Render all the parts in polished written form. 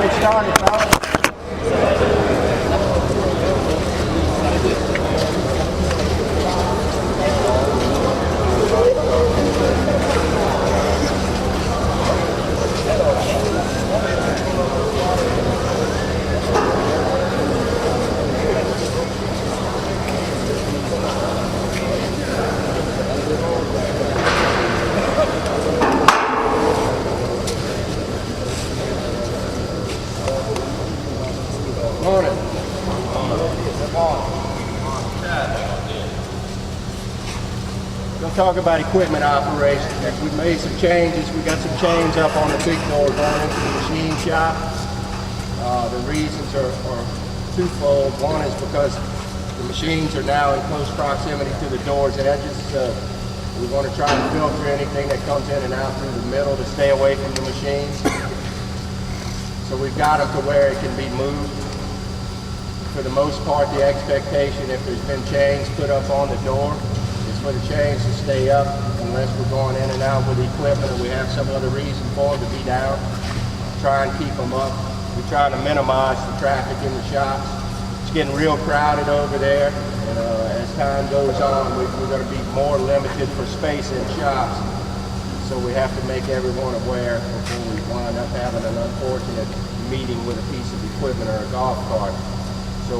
Get started, fellas. Morning. We'll talk about equipment operations. We've made some changes. We got some chains up on the big door going into the machine shop. The reasons are twofold. One is because the machines are now in close proximity to the door's edges. We want to try to filter anything that comes in and out through the middle to stay away from the machines. So we've got them to where it can be moved. For the most part, the expectation, if there's been chains put up on the door, is for the chains to stay up unless we're going in and out with equipment or we have some other reason for them to be down. Try and keep them up. We're trying to minimize the traffic in the shops. It's getting real crowded over there, and as time goes on, we're going to be more limited for space in shops. So we have to make everyone aware before we wind up having an unfortunate meeting with a piece of equipment or a golf cart. So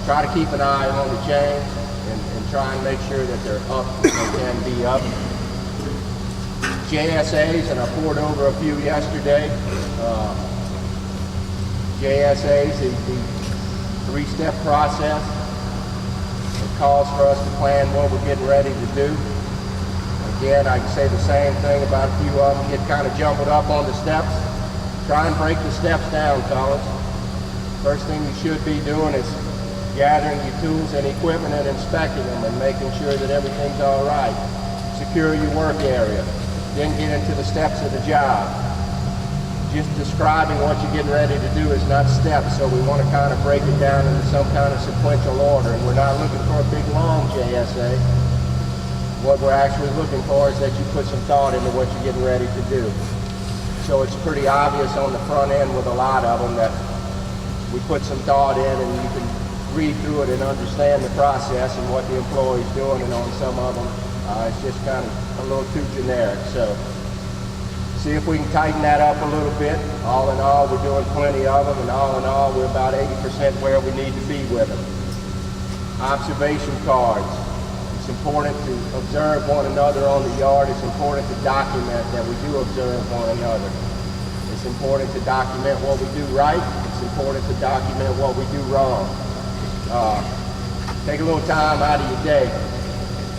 try to keep an eye on the chains and try and make sure that they're up if they can be up. JSAs, and I poured over a few yesterday. JSAs is the three-step process. It calls for us to plan what we're getting ready to do. Again, I can say the same thing about a few of them. Get kind of jumbled up on the steps. Try and break the steps down, fellas. First thing you should be doing is gathering your tools and equipment and inspecting them and making sure that everything's all right. Secure your work area. Then get into the steps of the job. Just describing what you're getting ready to do is not steps, so we want to kind of break it down into some kind of sequential order. And we're not looking for a big long JSA. What we're actually looking for is that you put some thought into what you're getting ready to do. So it's pretty obvious on the front end with a lot of them that we put some thought in, and you can read through it and understand the process and what the employee's doing, and on some of them it's just kind of a little too generic. So see if we can tighten that up a little bit. All in all, we're doing plenty of them, and all in all, we're about 80% where we need to be with them. Observation cards. It's important to observe one another on the yard. It's important to document that we do observe one another. It's important to document what we do right. It's important to document what we do wrong. Take a little time out of your day.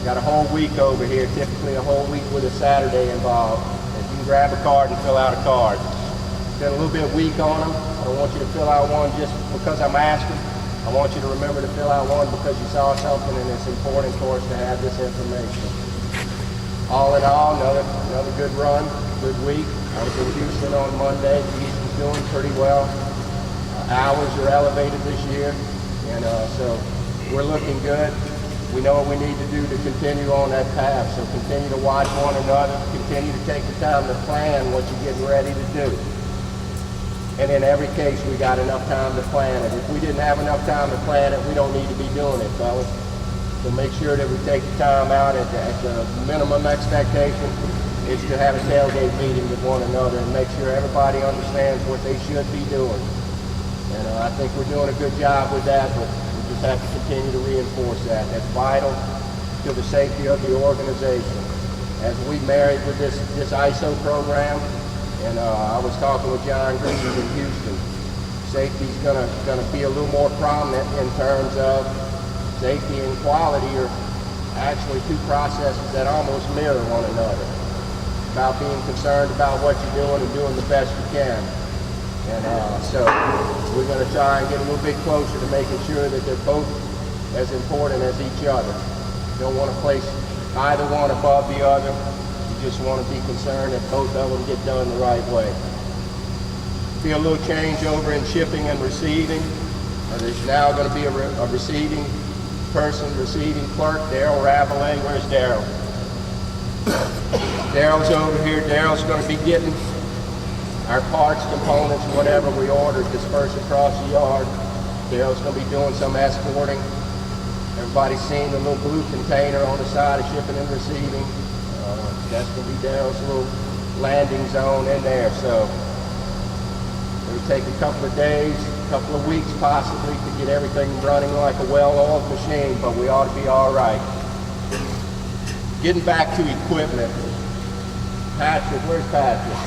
Got a whole week over here, typically a whole week with a Saturday involved. And you can grab a card and fill out a card. Been a little bit weak on them. I don't want you to fill out one just because I'm asking. I want you to remember to fill out one because you saw something and it's important for us to have this information. All in all, another good run, good week. I was in Houston on Monday. Houston's doing pretty well. Hours are elevated this year, and so we're looking good. We know what we need to do to continue on that path, so continue to watch one another, continue to take the time to plan what you're getting ready to do. And in every case, we got enough time to plan it. If we didn't have enough time to plan it, we don't need to be doing it, fellas. So make sure that we take the time out at the minimum expectation is to have a tailgate meeting with one another and make sure everybody understands what they should be doing. And I think we're doing a good job with that, but we just have to continue to reinforce that. That's vital to the safety of the organization. As we married with this ISO program, and I was talking with John Green in Houston, safety's gonna be a little more prominent in terms of safety and quality are actually two processes that almost mirror one another. About being concerned about what you're doing and doing the best you can. And so we're going to try and get a little bit closer to making sure that they're both as important as each other. You don't want to place either one above the other. You just want to be concerned that both of them get done the right way. Be a little change over in shipping and receiving. There's now going to be a receiving person, receiving clerk, Daryl Ravelet. Where's Daryl? Daryl's over here. Daryl's going to be getting our parts, components, whatever we ordered dispersed across the yard. Dale's going to be doing some escorting. Everybody's seen the little blue container on the side of shipping and receiving. That's going to be Dale's little landing zone in there. So it'll take a couple of days, a couple of weeks possibly to get everything running like a well-oiled machine, but we ought to be all right. Getting back to equipment. Patrick, where's Patrick?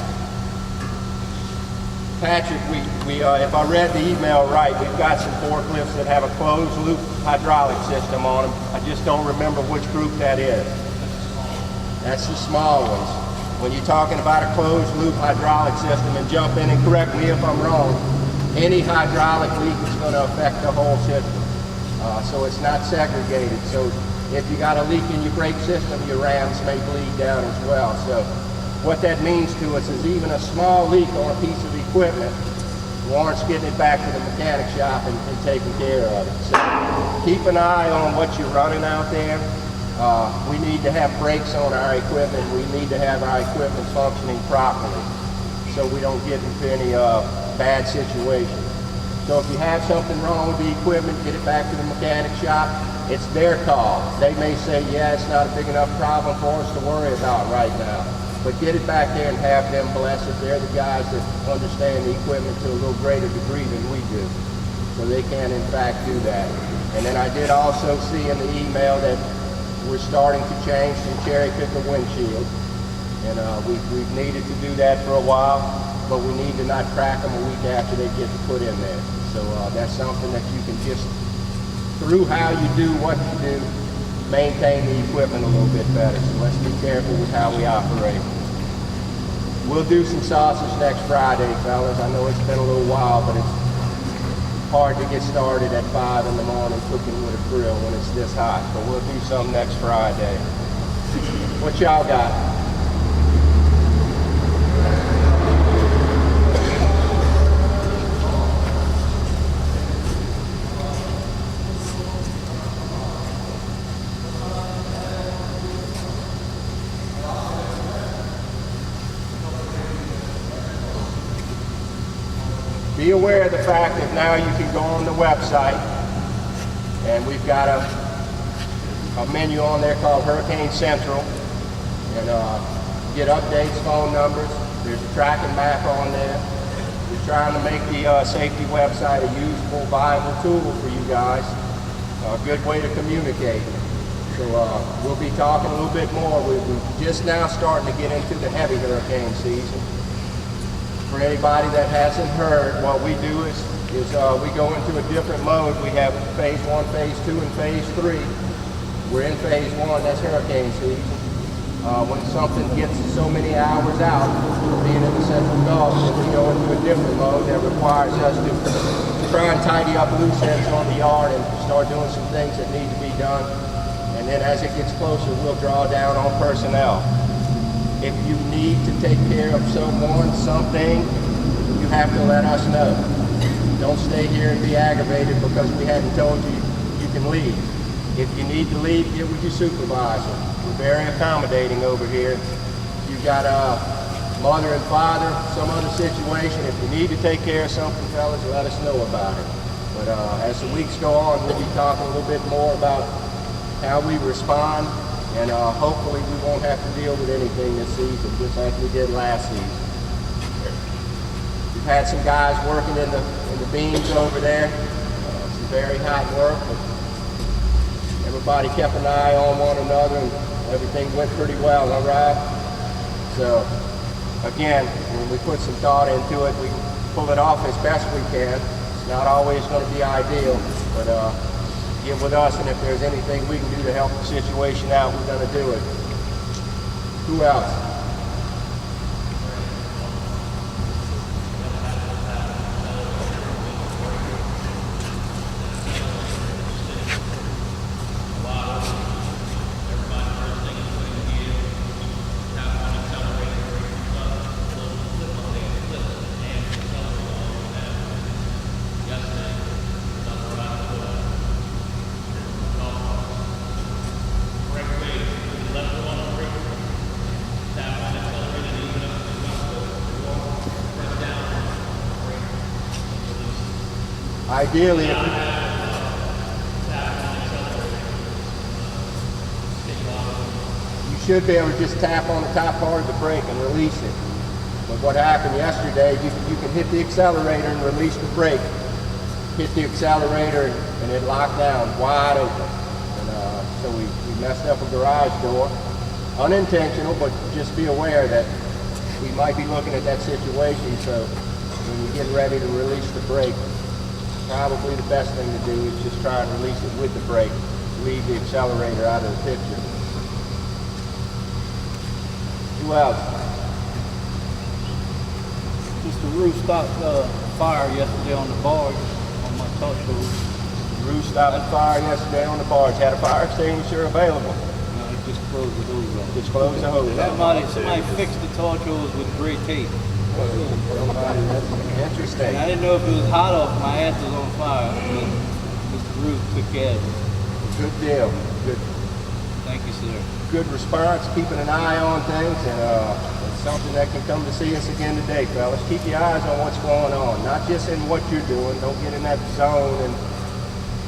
Patrick, if I read the email right, we've got some forklifts that have a closed loop hydraulic system on them. I just don't remember which group that is. That's the small ones. When you're talking about a closed loop hydraulic system, and jump in and correct me if I'm wrong, any hydraulic leak is going to affect the whole system. So it's not segregated. So if you got a leak in your brake system, your rams may bleed down as well. So what that means to us is even a small leak on a piece of equipment warrants getting it back to the mechanic shop and taking care of it. So keep an eye on what you're running out there. We need to have brakes on our equipment. We need to have our equipment functioning properly so we don't get into any bad situations. So if you have something wrong with the equipment, get it back to the mechanic shop. It's their call. They may say, yeah, it's not a big enough problem for us to worry about right now. But get it back there and have them bless it. They're the guys that understand the equipment to a little greater degree than we do. So they can, in fact, do that. And then I did also see in the email that we're starting to change some cherry picker windshields. And we've needed to do that for a while, but we need to not crack them a week after they get put in there. So that's something that you can just, through how you do what you do, maintain the equipment a little bit better. So let's be careful with how we operate. We'll do some sausage next Friday, fellas. I know it's been a little while, but it's hard to get started at 5 in the morning cooking with a grill when it's this hot. But we'll do some next Friday. What y'all got? Be aware of the fact that now you can go on the website and we've got a menu on there called Hurricane Central, and get updates, phone numbers. There's a tracking map on there. We're trying to make the safety website a usable, viable tool for you guys, a good way to communicate. So we'll be talking a little bit more. We're just now starting to get into the heavy hurricane season. For anybody that hasn't heard, what we do is we go into a different mode. We have phase 1, phase 2, and phase 3. We're in phase 1, that's hurricane season. When something gets so many hours out, being in the Central Gulf, we go into a different mode that requires us to try and tidy up loose ends on the yard and start doing some things that need to be done. And then as it gets closer, we'll draw down on personnel. If you need to take care of someone, something, you have to let us know. Don't stay here and be aggravated because we hadn't told you you can leave. If you need to leave, get with your supervisor. We're very accommodating over here. You've got a mother and father, some other situation. If you need to take care of something, fellas, let us know about it. But as the weeks go on, we'll be talking a little bit more about how we respond. And hopefully we won't have to deal with anything this season, just like we did last season. We've had some guys working in the beams over there. Some very hot work, but everybody kept an eye on one another and everything went pretty well, all right? So, again, when we put some thought into it, we pull it off as best we can. It's not always going to be ideal, but get with us, and if there's anything we can do to help the situation out, we're going to do it. Who else? Ideally, if you should be able to just tap on the top part of the brake and release it. But what happened yesterday, you can hit the accelerator and release the brake. Hit the accelerator and it locked down wide open. And so we messed up a garage door. Unintentional, but just be aware that we might be looking at that situation. So when you get ready to release the brake, probably the best thing to do is just try and release it with the brake. Leave the accelerator out of the picture. Who else? Just the roof stopped fire yesterday on the barge on my tow show. The roof stopped fire yesterday on the barge. Had a fire extinguisher available. No, it just closed the hose off. Just closed the hose off. Somebody fixed the tow shows with gray tape. That's interesting. And I didn't know if it was hot off, my ass was on fire. But Mr. Roof took care of it. Good deal. Good. Thank you, sir. Good response, keeping an eye on things, and it's something that can come to see us again today, fellas. Keep your eyes on what's going on, not just in what you're doing. Don't get in that zone and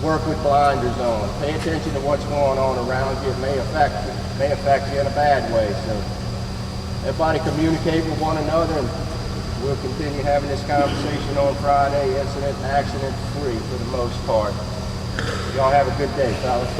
work with blinders on. Pay attention to what's going on around you. It may affect you in a bad way. So everybody communicate with one another, and we'll continue having this conversation on Friday, incident and accident free for the most part. Y'all have a good day, fellas.